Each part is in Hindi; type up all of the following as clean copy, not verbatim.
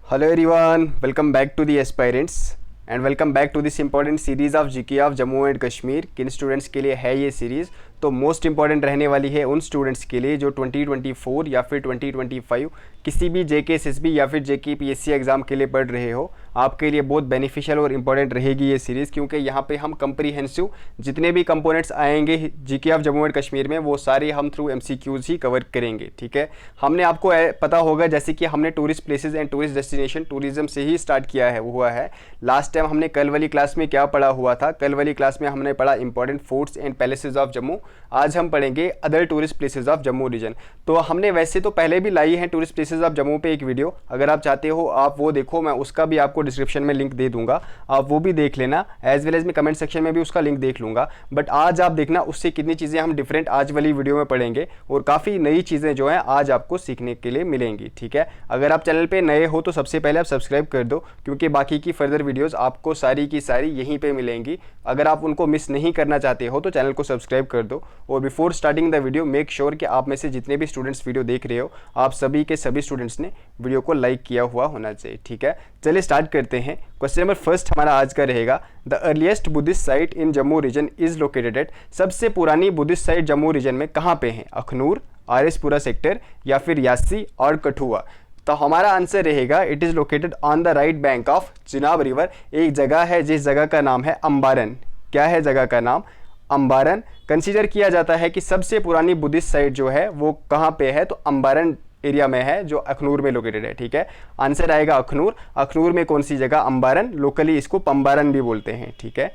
Hello everyone, welcome back to the aspirants and welcome back to this important series of GK of Jammu and Kashmir. किन स्टूडेंट्स के लिए है ये सीरीज़? तो मोस्ट इंपॉर्टेंट रहने वाली है उन स्टूडेंट्स के लिए जो 2024 या फिर 2025 किसी भी जेके एसएसबी या फिर जेके पीएससी एग्ज़ाम के लिए पढ़ रहे हो। आपके लिए बहुत बेनिफिशियल और इंपॉर्टेंट रहेगी ये सीरीज़, क्योंकि यहाँ पे हम कंप्रीहेंसिव जितने भी कंपोनेंट्स आएंगे GK of Jammu and Kashmir में वो सारे हम थ्रू एमसीक्यूज़ ही कवर करेंगे। ठीक है, हमने आपको पता होगा जैसे कि हमने tourist places and tourist destination tourism से ही स्टार्ट किया है हुआ है। लास्ट टाइम हमने कल वाली क्लास में क्या पढ़ा हुआ था? कल वाली क्लास में हमने पढ़ा important forts and palaces of Jammu. आज हम पढ़ेंगे other tourist places of Jammu region. तो हमने वैसे तो पहले भी लाई है टूरिस्ट प्लेसेस ऑफ जम्मू पे एक वीडियो, अगर आप चाहते हो आप वो देखो, मैं उसका भी आपको डिस्क्रिप्शन में लिंक दे दूंगा, आप वो भी देख लेना। एज वेल एज मैं कमेंट सेक्शन में भी उसका लिंक देख लूंगा। बट आज आप देखना उससे कितनी चीज़ें हम डिफरेंट आज वाली वीडियो में पढ़ेंगे और काफ़ी नई चीज़ें जो हैं आज आपको सीखने के लिए मिलेंगी। ठीक है, अगर आप चैनल पे नए हो तो सबसे पहले आप सब्सक्राइब कर दो, क्योंकि बाकी की फर्दर वीडियोज़ आपको सारी की सारी यहीं पर मिलेंगी। अगर आप उनको मिस नहीं करना चाहते हो तो चैनल को सब्सक्राइब कर दो। और before starting the video make sure कि आप में से जितने भी स्टूडेंट्स वीडियो देख रहे हो आप सभी के सभी स्टूडेंट्स ने वीडियो को लाइक किया हुआ होना चाहिए। ठीक है, चलिए स्टार्ट करते हैं। क्वेश्चन नंबर फर्स्ट हमारा आज का रहेगा, the earliest Buddhist site in Jammu region is located at. सबसे पुरानी बुद्धिस्ट साइट जम्मू रीजन में कहाँ पे है? अखनूर, आरएसपुरा सेक्टर या फिर यासी और कठुआ। तो हमारा आंसर रहेगा it is located on the right bank of Chenab river. एक जगह है जिस जगह का नाम है अम्बारन। क्या है जगह का नाम? अम्बारन। कंसीडर किया जाता है कि सबसे पुरानी बुद्धिस्ट साइट जो है वो कहाँ पे है? तो अम्बारन एरिया में है जो अखनूर में लोकेटेड है। ठीक है, आंसर आएगा अखनूर। अखनूर में कौन सी जगह? अम्बारन। लोकली इसको पंबारन भी बोलते हैं। ठीक है,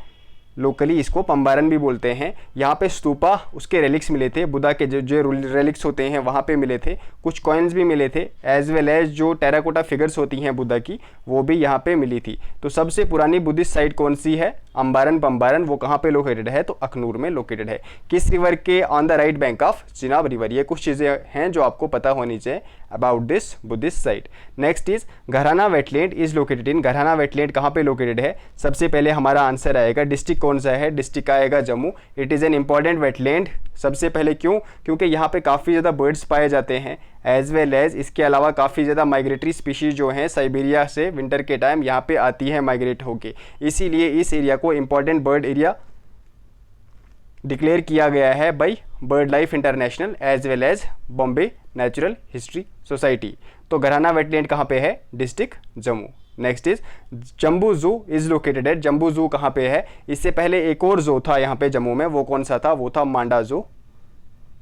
लोकली इसको पंबारन भी बोलते हैं। यहाँ पे स्तूपा उसके रेलिक्स मिले थे, बुद्धा के जो रेलिक्स होते हैं वहाँ पे मिले थे। कुछ कॉइन्स भी मिले थे, एज वेल एज जो टेराकोटा फिगर्स होती हैं बुद्धा की वो भी यहाँ पे मिली थी। तो सबसे पुरानी बुद्धिस्ट साइट कौन सी है? अम्बारन पंबारन। वो कहाँ पे लोकेटेड है? तो अखनूर में लोकेटेड है। किस रिवर के? On the right bank of Chenab river. ये कुछ चीज़ें हैं जो आपको पता होनी चाहिए about this Buddhist site. Next is घराना वेटलैंड इज लोकेटेड इन। घराना वेटलैंड कहाँ पे लोकेटेड है? सबसे पहले हमारा आंसर आएगा डिस्ट्रिक्ट कौन सा है? डिस्ट्रिक्ट आएगा Jammu. It is an important wetland. सबसे पहले क्यों? क्योंकि यहाँ पे काफ़ी ज़्यादा बर्ड्स पाए जाते हैं, एज वेल एज इसके अलावा काफ़ी ज़्यादा माइग्रेटरी स्पीशीज़ जो हैं साइबेरिया से विंटर के टाइम यहाँ पे आती है माइग्रेट होके। इसीलिए इस एरिया को इंपॉर्टेंट बर्ड एरिया डिक्लेयर किया गया है by bird life international as well as Bombay natural history society. तो घराना वेटलैंड कहाँ पे है? District Jammu. Next is Jambu zoo is located eight. Jambu जू कहाँ पे है? इससे पहले एक और जू था यहाँ पे जम्मू में, वो कौन सा था? वो था मांडा जू।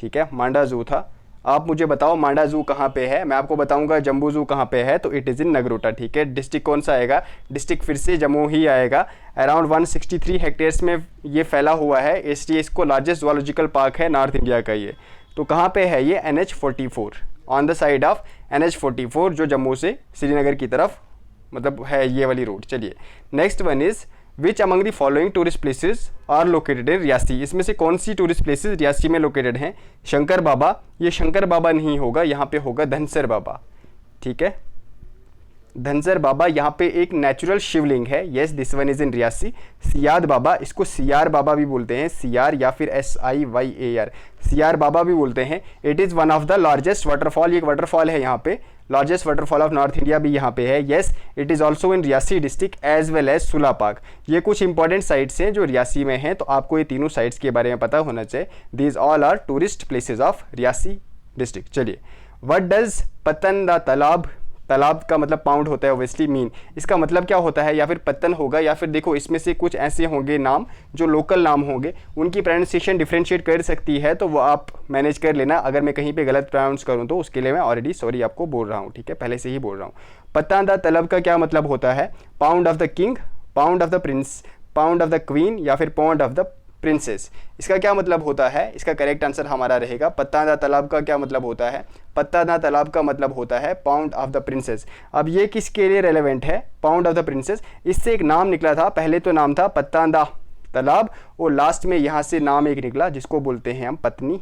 ठीक है, मांडा जू था। आप मुझे बताओ मांडा जू कहाँ पे है? मैं आपको बताऊंगा जम्बू जू कहाँ पे है। तो इट इज़ इन नगरोटा। ठीक है, डिस्ट्रिक्ट कौन सा आएगा? डिस्ट्रिक्ट फिर से जम्मू ही आएगा। अराउंड 163 हेक्टेयर्स में ये फैला हुआ है, इसलिए इसको लार्जेस्ट जूलॉजिकल पार्क है नॉर्थ इंडिया का ये। तो कहाँ पे है ये? NH44, on the side of NH44 जो जम्मू से श्रीनगर की तरफ मतलब है ये वाली रोड। चलिए next one is which among the following tourist places are located in Reasi. इसमें से कौन सी टूरिस्ट प्लेसेस रियासी में लोकेटेड हैं? शंकर बाबा। ये शंकर बाबा नहीं होगा, यहाँ पे होगा धनसर बाबा। ठीक है, धनसर बाबा यहाँ पे एक नेचुरल शिवलिंग है। Yes, this one is in Reasi. Siad Baba, इसको सियार बाबा भी बोलते हैं, सियार या फिर SIYAR, सियार बाबा भी बोलते हैं। It is one of the largest waterfall. ये एक वाटरफॉल है यहाँ पे, largest waterfall of north India भी यहाँ पे है। Yes, it is also in Reasi district as well as Sula park. ये कुछ इंपॉर्टेंट साइट्स हैं जो रियासी में हैं, तो आपको ये तीनों साइट्स के बारे में पता होना चाहिए। These all are tourist places of Reasi district. चलिए, व्हाट डज पतन द तालाब, तालाब का मतलब पाउंड होता है ओब्वियसली, मीन इसका मतलब क्या होता है? या फिर पत्तन होगा, या फिर देखो इसमें से कुछ ऐसे होंगे नाम जो लोकल नाम होंगे, उनकी प्रोनाउंसिएशन डिफ्रेंशिएट कर सकती है, तो वो आप मैनेज कर लेना। अगर मैं कहीं पे गलत प्रोनाउंस करूँ तो उसके लिए मैं ऑलरेडी सॉरी आपको बोल रहा हूँ। ठीक है, पहले से ही बोल रहा हूँ। पत्तन द तलब का क्या मतलब होता है? Pound of the king, pound of the Prince, pound of the queen या फिर पाउंड ऑफ द प्रिंसेस। इसका क्या मतलब होता है? इसका करेक्ट आंसर हमारा रहेगा पत्तादा तालाब का क्या मतलब होता है? पत्तादा तालाब का मतलब होता है पाउंड ऑफ द प्रिंसेस। अब ये किसके लिए रेलेवेंट है? Pound of the princess. इससे एक नाम निकला था, पहले तो नाम था पत्तादा तालाब और लास्ट में यहाँ से नाम एक निकला जिसको बोलते हैं हम पत्नी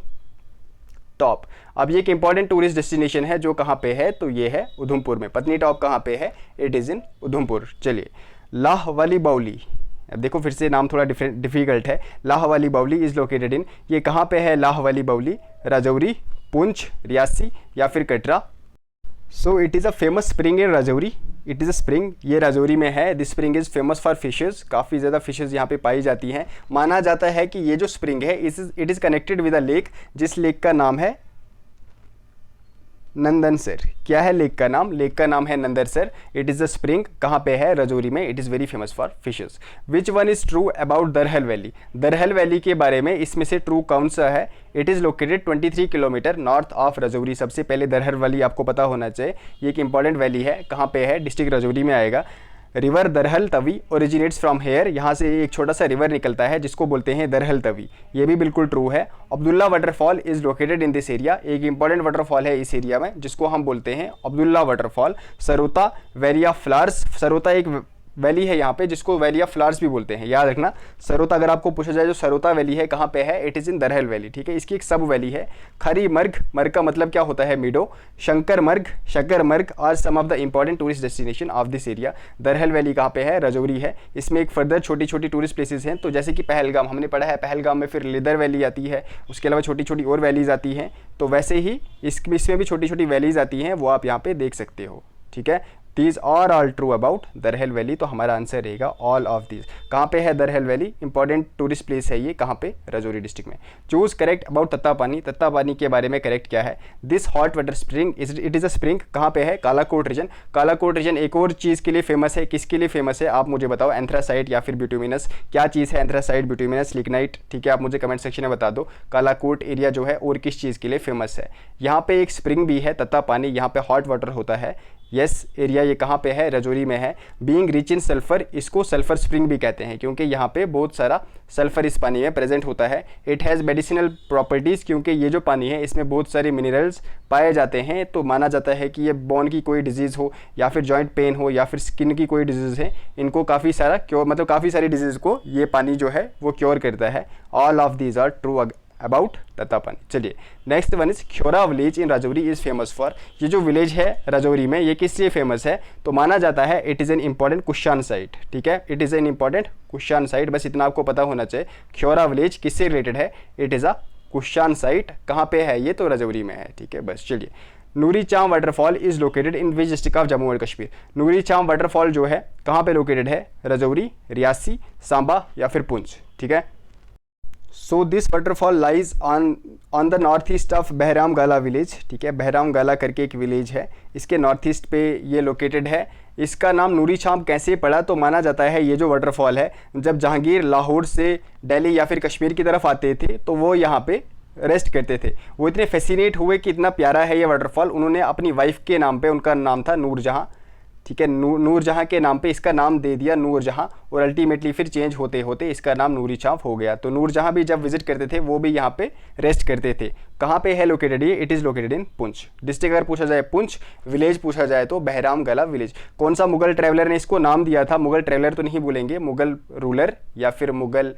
टॉप। अब ये एक इंपॉर्टेंट टूरिस्ट डेस्टिनेशन है जो कहाँ पे है? तो ये है उधमपुर में। पत्नी टॉप कहाँ पे है? It is in Udhampur. चलिए, लाह वाली बाउली, अब देखो फिर से नाम थोड़ा डिफिकल्ट है। लाह वाली बाउली इज़ लोकेटेड इन, ये कहाँ पे है लाह वाली बाउली? राजौरी, पुंछ, रियासी या फिर Katra. So it is a famous spring in Rajouri. It is a spring, ये राजौरी में है। This spring is famous for fishes, काफ़ी ज़्यादा फिशेज़ यहाँ पे पाई जाती हैं। माना जाता है कि ये जो स्प्रिंग है it is connected with a lake, जिस लेक का नाम है नंदनसर। क्या है लेक का नाम? लेक का नाम है Nandansar. It is a spring, कहाँ पे है? राजौरी में। It is very famous for fishes. Which one is true about Darhal valley? Darhal valley के बारे में इसमें से ट्रू कौन सा है? It is located 23 kilometre north of Rajouri. सबसे पहले दरहल वैली आपको पता होना चाहिए, ये एक इंपॉर्टेंट वैली है। कहाँ पे है? डिस्ट्रिक्ट राजौरी में आएगा। River Darhal Tawi originates from here, यहाँ से एक छोटा सा रिवर निकलता है जिसको बोलते हैं दरहल तवी, ये भी बिल्कुल ट्रू है। Abdullah waterfall is located in this area, एक इंपॉर्टेंट वाटरफॉल है इस एरिया में जिसको हम बोलते हैं Abdullah waterfall. Sarota valley of flowers, Sarota एक वैली है यहाँ पे जिसको वैली ऑफ फ्लावर्स भी बोलते हैं, याद रखना। सरोता अगर आपको पूछा जाए जो सरोता वैली है कहाँ पे है? इट इज़ इन दरहल वैली, ठीक है। इसकी एक सब वैली है। खरी मर्ग, मर्ग का मतलब क्या होता है? मीडो। Shankar Marg, Shakar Marg are some of the important tourist destination of this area. Darhal valley कहाँ पे है? राजौरी है। इसमें एक फर्दर छोटी छोटी टूरिस्ट प्लेसेस हैं, तो जैसे कि पहलगाम हमने पढ़ा है, पहलगाम में फिर लेदर वैली आती है, उसके अलावा छोटी छोटी और वैलीज आती हैं, तो वैसे ही इसमें भी छोटी छोटी वैलीज आती हैं, वो आप यहाँ पे देख सकते हो, ठीक है। These are all true about Darhal valley, तो हमारा आंसर रहेगा ऑल ऑफ दीज। कहाँ पे है दरहल वैली? इंपॉर्टेंट टूरिस्ट प्लेस है ये, कहाँ पे? राजौरी डिस्ट्रिक्ट में। Choose correct about Tattapani, Tattapani के बारे में करेक्ट क्या है? This hot water spring it is a spring, कहाँ पे है? कालाकोट रीजन। कालाकोट रीजन एक और चीज़ के लिए फेमस है, किसके लिए फेमस है आप मुझे बताओ? एंथ्रासाइट या फिर ब्यूटुमिनस, क्या चीज़ है? एंथ्रासाइट, ब्यूटुमिनस, लिग्नाइट, ठीक है। आप मुझे कमेंट सेक्शन में बता दो कालाकोट एरिया जो है और किस चीज़ के लिए फेमस है। यहाँ पे एक स्प्रिंग भी है तत्तापानी, यहाँ पे हॉट वाटर होता है। यस एरिया ये कहाँ पे है? राजौरी में है। बीइंग रिच इन सल्फर, इसको सल्फर स्प्रिंग भी कहते हैं क्योंकि यहाँ पे बहुत सारा सल्फर इस पानी में प्रेजेंट होता है। इट हैज़ मेडिसिनल प्रॉपर्टीज़, क्योंकि ये जो पानी है इसमें बहुत सारे मिनरल्स पाए जाते हैं, तो माना जाता है कि ये बोन की कोई डिजीज़ हो या फिर जॉइंट पेन हो या फिर स्किन की कोई डिजीज़ है, इनको काफ़ी सारा क्योर, मतलब काफ़ी सारी डिजीज़ को ये पानी जो है वो क्योर करता है। All of these are true about Tattapani. चलिए next one is Khyora village in Rajouri is famous for, ये जो विलेज है राजौरी में ये किस लिए फेमस है? तो माना जाता है it is an important Kushan site, ठीक है। It is an important Kushan site, बस इतना आपको पता होना चाहिए। ख्योरा विलेज किससे रिलेटेड है? It is a Kushan site. कहाँ पे है ये? तो राजौरी में है, ठीक है। बस चलिए Noori Cham waterfall is located in which district of Jammu and Kashmir, Noori Cham waterfall जो है कहाँ पे लोकेटेड है? राजौरी, रियासी, सांबा या फिर पुंछ, ठीक है। So this waterfall lies on the north east of Bahram Gala village, ठीक है। बहराम गाला करके एक विलेज है, इसके नॉर्थ ईस्ट पे ये लोकेटेड है। इसका नाम नूरी चाम कैसे पड़ा? तो माना जाता है ये जो वाटरफॉल है जब जहांगीर लाहौर से दिल्ली या फिर कश्मीर की तरफ आते थे तो वो यहाँ पे रेस्ट करते थे। वो इतने फैसिनेट हुए कि इतना प्यारा है ये वाटरफॉल, उन्होंने अपनी वाइफ के नाम पे, उनका नाम था नूरजहाँ, ठीक है, नूरजहाँ के नाम पे इसका नाम दे दिया नूरजहाँ, और अल्टीमेटली फिर चेंज होते होते इसका नाम नूरी चाम हो गया। तो नूरजहाँ भी जब विजिट करते थे वो भी यहाँ पे रेस्ट करते थे। कहाँ पे है लोकेटेड ये? It is located in Poonch district. अगर पूछा जाए पुंछ, विलेज पूछा जाए तो बहराम गला विलेज। कौन सा मुगल ट्रैवलर ने इसको नाम दिया था? मुगल ट्रैवलर तो नहीं बोलेंगे, मुगल रूलर या फिर मुगल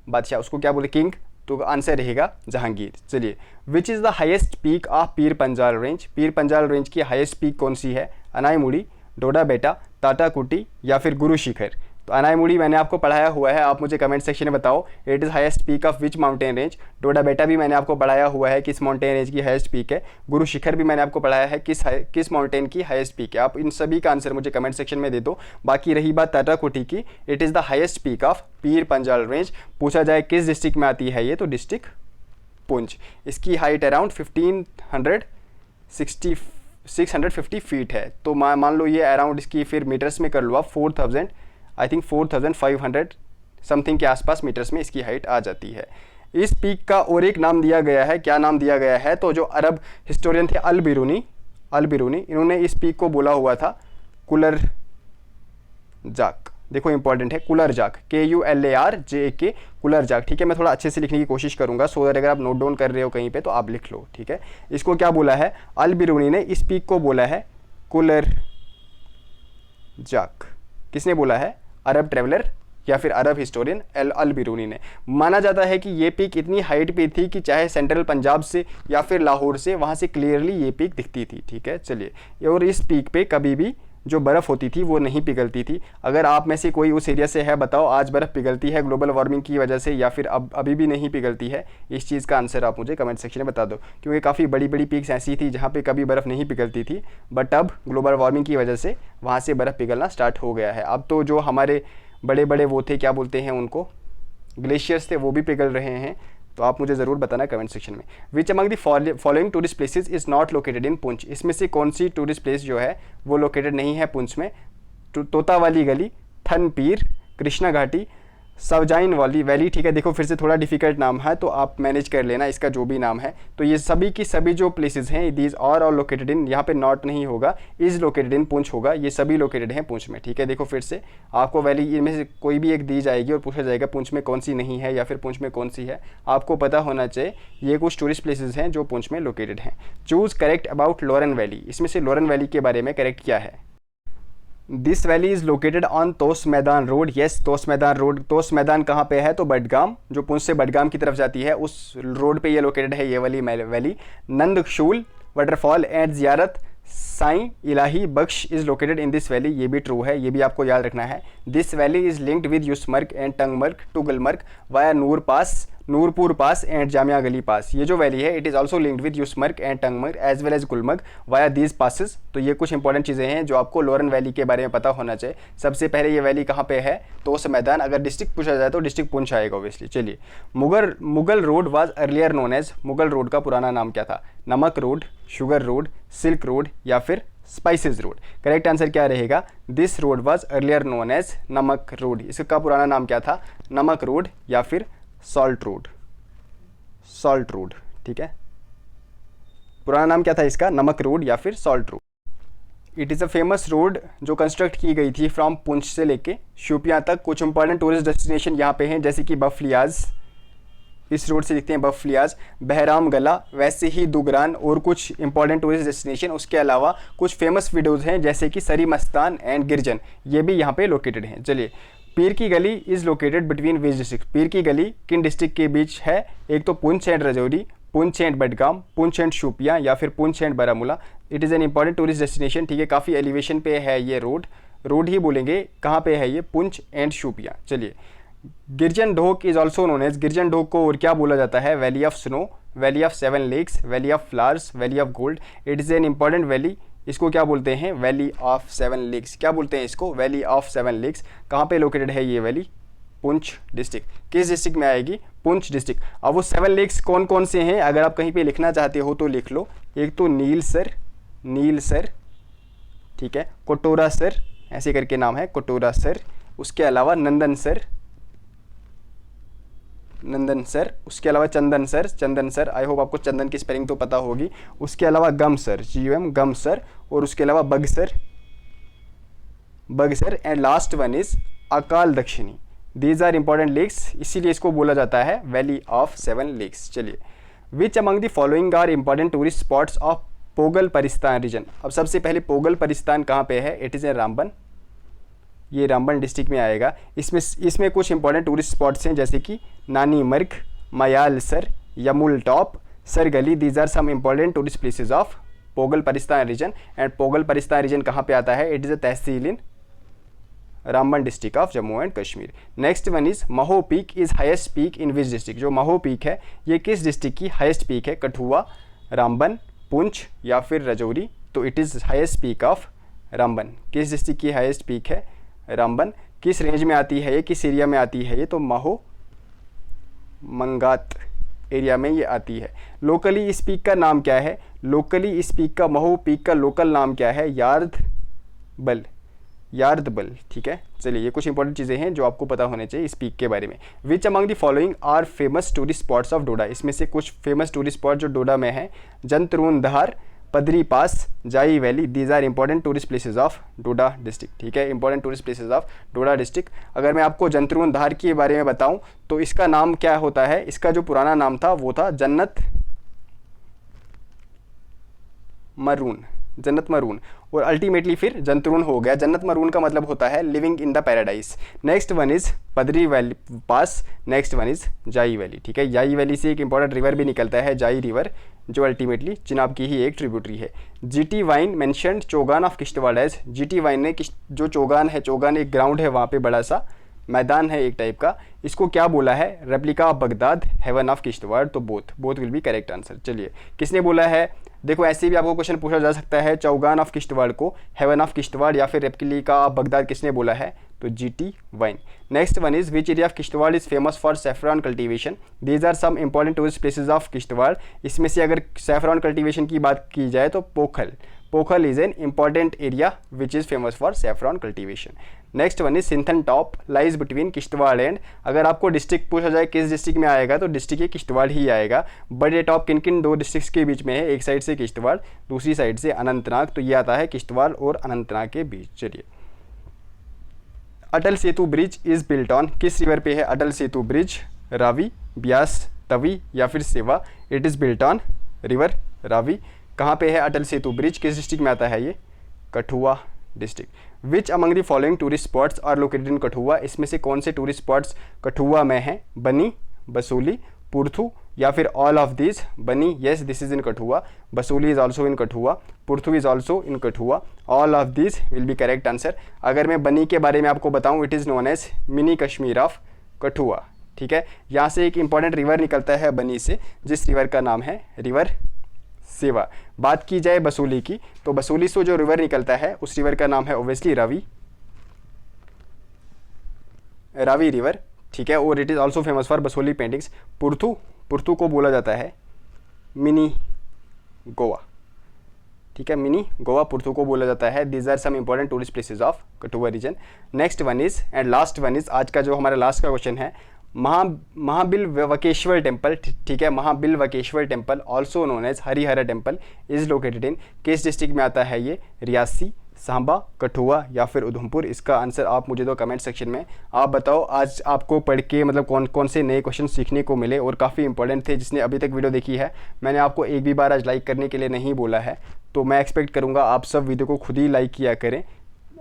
बादशाह, उसको क्या बोले? किंग। तो आंसर रहेगा जहांगीर। चलिए which is the highest peak of Pir Panjal range, Pir Panjal range की हाईएस्ट पीक कौन सी है? अनाईमुड़ी, डोडा बेटा, टाटा कुटी या फिर गुरु शिखर। तो अनाईमुड़ी मैंने आपको पढ़ाया हुआ है, आप मुझे कमेंट सेक्शन में बताओ it is highest peak of which mountain range. Doda बेटा भी मैंने आपको पढ़ाया हुआ है किस माउंटेन रेंज की हाईएस्ट पीक है। गुरु शिखर भी मैंने आपको पढ़ाया है किस माउंटेन की हाईएस्ट पीक है। आप इन सभी का आंसर मुझे कमेंट सेक्शन में दे दो। बाकी रही बात टाटा कुटी की, it is the highest peak of Pir Panjal range. पूछा जाए किस डिस्ट्रिक्ट में आती है ये, तो डिस्ट्रिक्ट पुंछ। इसकी हाइट अराउंड 650 फीट है। तो मान लो ये अराउंड इसकी फिर मीटर्स में कर लो आप 4000, आई थिंक 4500 समथिंग के आसपास मीटर्स में इसकी हाइट आ जाती है। इस पीक का और एक नाम दिया गया है, क्या नाम दिया गया है? तो जो अरब हिस्टोरियन थे अल बिरूनी, इन्होंने इस पीक को बोला हुआ था कुलर जाक। देखो इंपॉर्टेंट है कुलर जाक, KULARJAK, कुलर जाक, ठीक है। मैं थोड़ा अच्छे से लिखने की कोशिश करूंगा सो दैट अगर आप नोट डाउन कर रहे हो कहीं पे तो आप लिख लो, ठीक है। इसको क्या बोला है? अल बिरूनी ने इस पीक को बोला है कुलर जाक। किसने बोला है? अरब ट्रेवलर या फिर अरब हिस्टोरियन अल बिरूनी ने। माना जाता है कि ये पीक इतनी हाइट पे थी कि चाहे सेंट्रल पंजाब से या फिर लाहौर से, वहाँ से क्लियरली ये पीक दिखती थी, ठीक है। चलिए, और इस पीक पे कभी भी जो बर्फ़ होती थी वो नहीं पिघलती थी। अगर आप में से कोई उस एरिया से है, बताओ आज बर्फ़ पिघलती है ग्लोबल वार्मिंग की वजह से या फिर अब अभी भी नहीं पिघलती है? इस चीज़ का आंसर आप मुझे कमेंट सेक्शन में बता दो, क्योंकि काफ़ी बड़ी बड़ी पीक्स ऐसी थी जहाँ पे कभी बर्फ़ नहीं पिघलती थी, बट अब ग्लोबल वार्मिंग की वजह से वहाँ से बर्फ़ पिघलना स्टार्ट हो गया है। अब तो जो हमारे बड़े बड़े वो थे, क्या बोलते हैं उनको, ग्लेशियर्स थे, वो भी पिघल रहे हैं। तो आप मुझे ज़रूर बताना कमेंट सेक्शन में। Which among the following tourist places is not located in Poonch? इसमें से कौन सी टूरिस्ट प्लेस जो है वो लोकेटेड नहीं है पुंछ में? तोता वाली गली, थनपीर, कृष्णा घाटी, सवजाइन वाली वैली। ठीक है, देखो फिर से थोड़ा डिफिकल्ट नाम है तो आप मैनेज कर लेना इसका जो भी नाम है। तो ये सभी की सभी जो प्लेसेस हैं, these are all located in, यहाँ पे नॉट नहीं होगा, इज़ लोकेटेड इन पुंछ होगा। ये सभी लोकेटेड हैं पुंछ में। ठीक है, देखो फिर से आपको वैली इनमें से कोई भी एक दी जाएगी और पूछा जाएगा पुंछ में कौन सी नहीं है या फिर पुंछ में कौन सी है। आपको पता होना चाहिए ये कुछ टूरिस्ट प्लेसेस हैं जो पुंछ में लोकेटेड हैं। Choose correct about Loran valley. इसमें से लोरन वैली के बारे में करेक्ट क्या है? This valley is located on तोस मैदान रोड। येस, तोस मैदान रोड। तोस मैदान कहाँ पे है? तो बडगाम, जो पुंछ से बडगाम की तरफ जाती है उस रोड पे ये लोकेटेड है ये वाली valley. नंदशूल waterfall and Ziarat Sain Ilahi Bakhsh is located in this valley. ये भी ट्रू है, ये भी आपको याद रखना है। This valley is linked with Yusmarg and Tangmarg to Gulmarg via Noorpur pass and Jamia Gali pass. ये जो वैली है it is also linked with Yusmarg and Tangmarg as well as Gulmarg via these passes. तो ये कुछ इंपॉर्टेंट चीज़ें हैं जो आपको लोरन वैली के बारे में पता होना चाहिए। सबसे पहले ये वैली कहाँ पे है? तोस मैदान। अगर डिस्ट्रिक्ट पूछा जाए तो डिस्ट्रिक्ट पुंछ आएगा ऑब्वियसली। चलिए, Mughal road was earlier known as. Mughal road का पुराना नाम क्या था? Namak road, sugar road, silk road या फिर स्पाइसेस रोड। करेक्ट आंसर क्या रहेगा? This road was earlier known as namak road. इसका पुराना नाम क्या था? नमक रोड या फिर सॉल्ट रोड। सॉल्ट रोड, ठीक है, पुराना नाम क्या था इसका? नमक रोड या फिर salt road. It is a famous road जो कंस्ट्रक्ट की गई थी फ्रॉम पुंछ से लेके शोपियां तक। कुछ इंपॉर्टेंट टूरिस्ट डेस्टिनेशन यहाँ पे हैं जैसे कि बफलियाज, इस रोड से लिखते हैं बफलियाज, बहराम गला, वैसे ही दुगरान और कुछ इंपॉर्टेंट टूरिस्ट डेस्टिनेशन। उसके अलावा कुछ फेमस वीडियोज़ हैं जैसे कि सरी मस्तान एंड गिरजन, ये भी यहाँ पे लोकेटेड हैं। चलिए, पीर की गली is located between which district? पीर की गली किन डिस्ट्रिक्ट के बीच है? एक तो Poonch and Rajouri, Poonch and Budgam, Poonch and Shopian या फिर Poonch and Baramulla. It is an important tourist destination. ठीक है, काफ़ी एलिवेशन पे है ये रोड ही बोलेंगे। कहाँ पे है ये? पुंछ एंड शोपियां। चलिए, Girjan Dhok is also known as. Girjan Dhok को और क्या बोला जाता है? Valley of snow, valley of 7 lakes, valley of flowers, valley of gold. It is an important valley. इसको क्या बोलते हैं? Valley of 7 lakes. क्या बोलते हैं इसको? Valley of 7 lakes. कहाँ पे लोकेटेड है ये वैली? पुंछ डिस्ट्रिक्ट। किस डिस्ट्रिक्ट में आएगी? पुंछ डिस्ट्रिक्ट। अब वो 7 लेक्स कौन कौन से हैं? अगर आप कहीं पे लिखना चाहते हो तो लिख लो। एक तो नीलसर, ठीक है, कोटोरासर, ऐसे करके नाम है, कोटोरासर। उसके अलावा नंदनसर, उसके अलावा चंदनसर। आई होप आपको चंदन की स्पेलिंग तो पता होगी। उसके अलावा गमसर, गमसर, और उसके अलावा Buxar and last one is अकाल दक्षिणी। दीज आर इंपॉर्टेंट लेक्स, इसीलिए इसको बोला जाता है वैली ऑफ 7 लेक्स। चलिए, which among the following are important tourist spots of Pogal Paristan region? अब सबसे पहले पोगल परिस्तान कहाँ पे है? It is a Ramban. ये रामबन डिस्ट्रिक्ट में आएगा। इसमें कुछ इंपॉर्टेंट टूरिस्ट स्पॉट्स हैं जैसे कि Nani Marg, Mayalsar, Yamul top, Sargali. These are some important tourist places of Pogal Paristan region. And Pogal Paristan region कहाँ पे आता है? It is a tehsil in Ramban district of Jammu and Kashmir. Next one is Maho peak is highest peak in which district? जो महो पीक है ये किस डिस्ट्रिक्ट की हाईएस्ट पीक है? कठुआ, रामबन, पुंछ या फिर राजौरी? तो it is highest peak of Ramban. किस डिस्ट्रिक्ट की हाईएस्ट पीक है? रामबन। किस रेंज में आती है ये? किस एरिया में आती है ये? तो महो मंगात एरिया में ये आती है। लोकली इस पीक का नाम क्या है? लोकली इस पीक का, महो पीक का लोकल नाम क्या है? यार्दबल। ठीक है, चलिए, ये कुछ इंपॉर्टेंट चीज़ें हैं जो आपको पता होने चाहिए इस पीक के बारे में। Which among the following are famous tourist spots of Doda? इसमें से कुछ फेमस टूरिस्ट स्पॉट जो डोडा में है, जंतरून धार, Padri pass, Jai valley. These are important tourist places of Doda district. ठीक है, important tourist places of Doda district. अगर मैं आपको जंतरून धार के बारे में बताऊं तो इसका नाम क्या होता है? इसका जो पुराना नाम था वो था जन्नत मरून, और अल्टीमेटली फिर जंतरून हो गया। जन्नत मरून का मतलब होता है living in the paradise. Next one is Padri valley pass, next one is Jai valley. ठीक है, जाई वैली से एक इंपॉर्टेंट रिवर भी निकलता है, जाई रिवर, जो अल्टीमेटली चिनाब की ही एक ट्रिब्यूटरी है। GT Vigne mentioned Chowgan of Kishtwar as, GT Vigne ने जो चौगान है, चौगान एक ग्राउंड है वहाँ पे, बड़ा सा मैदान है एक टाइप का, इसको क्या बोला है? Replica of Baghdad, heaven of Kishtwar. तो both will be correct answer. चलिए किसने बोला है? देखो ऐसे भी आपको क्वेश्चन पूछा जा सकता है, चौगान ऑफ किश्तवाड़ को हेवन ऑफ किश्तवाड़ या फिर रेप्लिका ऑफ बगदाद किसने बोला है? तो GT Vigne. Next one is which area of Kishtwar is famous for saffron cultivation? These are some important tourist places of Kishtwar. इसमें से अगर सैफरॉन कल्टीवेशन की बात की जाए तो Pokhal is an important area which is famous for saffron cultivation. Next one is Sinthan top lies between Kishtwar and, अगर आपको डिस्ट्रिक्ट पूछा जाए किस डिस्ट्रिक्ट में आएगा तो डिस्ट्रिक्ट ये किश्तवाड़ ही आएगा। बट ये टॉप किन किन दो डिस्ट्रिक्ट्स के बीच में है? एक साइड से किश्तवाड़, दूसरी साइड से अनंतनाग, तो ये आता है किश्तवाड़ और अनंतनाग के बीच। चलिए Atal Setu bridge is built on, किस रिवर पे है अटल सेतु ब्रिज? रावी, ब्यास, तवी या फिर सेवा? It is built on river Ravi. कहाँ पे है अटल सेतु ब्रिज? किस डिस्ट्रिक्ट में आता है ये? Kathua district. Which among the following tourist spots are located in Kathua? इसमें से कौन से टूरिस्ट स्पॉट्स कठुआ में हैं? बनी, बसूली, पुरथू या फिर all of these? Bani, yes this is in Kathua. Basohli is also in Kathua. Purthu is also in Kathua. All of these will be correct answer. अगर मैं बनी के बारे में आपको बताऊं, it is known as mini Kashmir of Kathua. ठीक है, यहाँ से एक इंपॉर्टेंट रिवर निकलता है बनी से, जिस रिवर का नाम है रिवर सेवा। बात की जाए बसूली की, तो बसूली से जो रिवर निकलता है उस रिवर का नाम है ओब्वियसली रावी रिवर। ठीक है, और it is also famous for बसूली पेंटिंग्स। पुरथू को बोला जाता है मिनी गोवा। ठीक है, मिनी गोवा पुरथू को बोला जाता है। These are some important tourist places of Kathua region. Next one is and last one is, आज का जो हमारा लास्ट का क्वेश्चन है, महाबिलवकेश्वर टेम्पल। ठीक है, Mahabilvakeshwar temple also known as Harihar temple is located in, किस डिस्ट्रिक्ट में आता है ये? रियासी, सांबा, कठुआ या फिर उधमपुर? इसका आंसर आप मुझे दो कमेंट सेक्शन में। आप बताओ आज आपको पढ़ के मतलब कौन कौन से नए क्वेश्चन सीखने को मिले और काफ़ी इंपॉर्टेंट थे। जिसने अभी तक वीडियो देखी है, मैंने आपको एक भी बार आज लाइक करने के लिए नहीं बोला है, तो मैं एक्सपेक्ट करूँगा आप सब वीडियो को खुद ही लाइक किया करें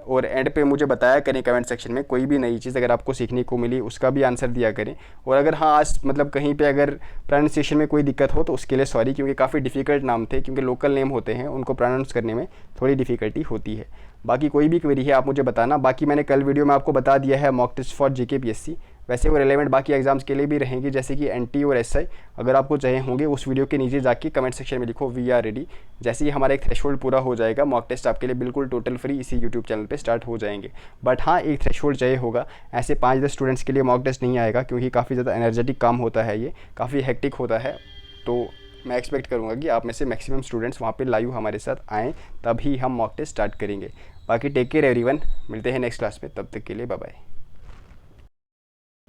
और एंड पे मुझे बताया करें कमेंट सेक्शन में कोई भी नई चीज़ अगर आपको सीखने को मिली उसका भी आंसर दिया करें। और अगर हाँ आज मतलब कहीं पे अगर प्रोनाउंसिएशन में कोई दिक्कत हो तो उसके लिए सॉरी, क्योंकि काफ़ी डिफ़िकल्ट नाम थे, क्योंकि लोकल नेम होते हैं उनको प्रोनाउंस करने में थोड़ी डिफ़िकल्टी होती है। बाकी कोई भी क्वेरी है आप मुझे बताना। बाकी मैंने कल वीडियो में आपको बता दिया है mock test for GK PSC, वैसे वो रिलेवेंट बाकी एग्जाम्स के लिए भी रहेंगी, जैसे कि एनटी और एसआई। अगर आपको चाहिए होंगे उस वीडियो के नीचे जाके कमेंट सेक्शन में लिखो वी आर रेडी। जैसे ही हमारा एक थ्रेशोल्ड पूरा हो जाएगा, मॉक टेस्ट आपके लिए बिल्कुल टोटल फ्री इसी यूट्यूब चैनल पे स्टार्ट हो जाएंगे। बट हाँ, एक थ्रेशोल्ड चाहिए होगा, ऐसे 5-10 स्टूडेंट्स के लिए मॉक टेस्ट नहीं आएगा, क्योंकि काफ़ी ज़्यादा एनर्जेटिक काम होता है, ये काफ़ी हेक्टिक होता है। तो मैं एक्सपेक्ट करूँगा कि आप में से मैक्सिमम स्टूडेंट्स वहाँ पे लाइव हमारे साथ आएँ, तभी हम मॉक टेस्ट स्टार्ट करेंगे। बाकी टेक केयर एवरीवन, मिलते हैं नेक्स्ट क्लास में, तब तक के लिए बाय बाय।